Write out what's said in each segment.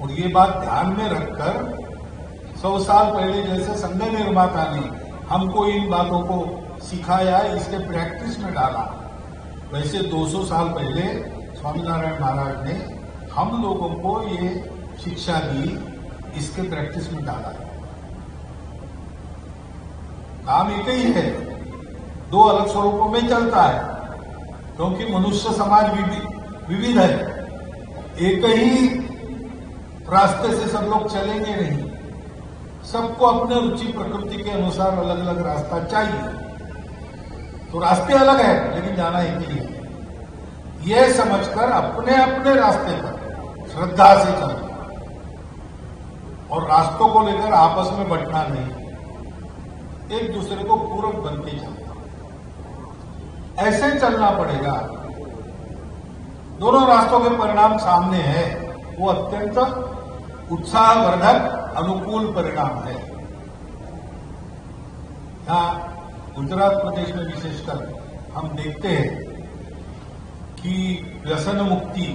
और ये बात ध्यान में रखकर 100 साल पहले जैसे संघ निर्माता ने हमको इन बातों को सिखाया, इसके प्रैक्टिस में डाला, वैसे 200 साल पहले स्वामीनारायण महाराज ने हम लोगों को ये शिक्षा दी, इसके प्रैक्टिस में डाला। काम एक ही है, दो अलग स्वरूपों में चलता है, क्योंकि मनुष्य समाज विविध है। एक ही रास्ते से सब लोग चलेंगे नहीं, सबको अपने रुचि प्रकृति के अनुसार अलग अलग रास्ता चाहिए। तो रास्ते अलग है लेकिन जाना एक ही है। यह समझकर अपने अपने रास्ते पर श्रद्धा से चलना और रास्तों को लेकर आपस में बंटना नहीं, एक दूसरे को पूरक बनते चलना, ऐसे चलना पड़ेगा। दोनों रास्तों के परिणाम सामने हैं, वो अत्यंत उत्साहवर्धक अनुकूल परिणाम है। यहां गुजरात प्रदेश में विशेषकर हम देखते हैं कि व्यसन मुक्ति,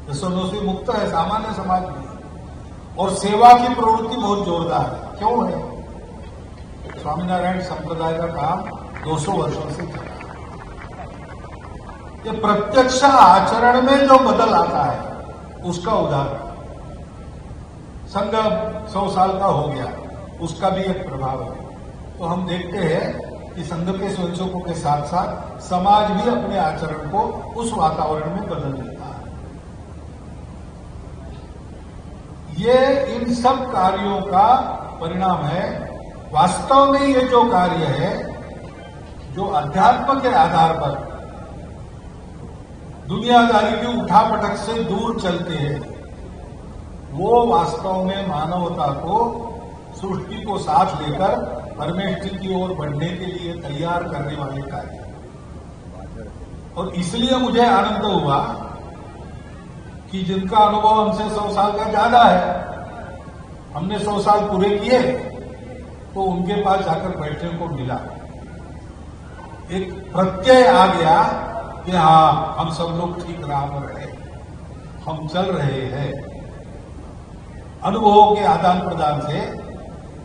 व्यसनों से मुक्त है सामान्य समाज में, और सेवा की प्रवृत्ति बहुत जोरदार है। क्यों है? स्वामीनारायण संप्रदाय का काम 200 वर्षों से चला है। ये प्रत्यक्ष आचरण में जो बदल आता है उसका उदाहरण, संघ 100 साल का हो गया, उसका भी एक प्रभाव है। तो हम देखते हैं कि संघ के स्वयंसेवकों के साथ साथ समाज भी अपने आचरण को उस वातावरण में बदल देता है। ये इन सब कार्यों का परिणाम है। वास्तव में ये जो कार्य है, जो अध्यात्म के आधार पर दुनियादारी की उठापटक से दूर चलते हैं, वो वास्तव में मानवता को, सृष्टि को साथ लेकर परमेष्टि की ओर बढ़ने के लिए तैयार करने वाले कार्य। और इसलिए मुझे आनंद हुआ कि जिनका अनुभव हमसे 100 साल का ज्यादा है, हमने 100 साल पूरे किए, तो उनके पास जाकर बैठने को मिला। एक प्रत्यय आ गया कि हाँ, हम सब लोग ठीक राह पर रहे, हम चल रहे हैं। अनुभवों के आदान प्रदान से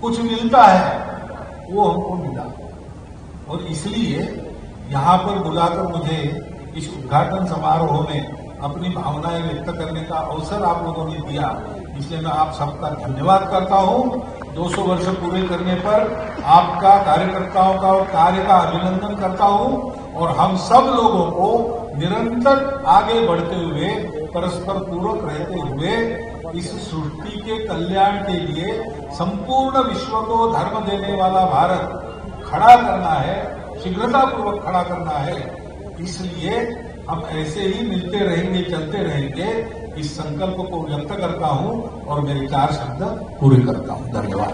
कुछ मिलता है, वो हमको मिला। और इसलिए यहां पर बुलाकर मुझे इस उद्घाटन समारोह में अपनी भावनाएं व्यक्त करने का अवसर आप लोगों ने दिया, इसलिए मैं आप सबका धन्यवाद करता हूं। 200 वर्ष पूरे करने पर आपका, कार्यकर्ताओं का और कार्य का अभिनंदन करता हूं, और हम सब लोगों को निरंतर आगे बढ़ते हुए, परस्पर पूरक रहते हुए इस सृष्टि के कल्याण के लिए संपूर्ण विश्व को धर्म देने वाला भारत खड़ा करना है, शीघ्रतापूर्वक खड़ा करना है। इसलिए हम ऐसे ही मिलते रहेंगे, चलते रहेंगे, इस संकल्प को व्यक्त करता हूं और मेरे 4 शब्द पूरे करता हूं। धन्यवाद।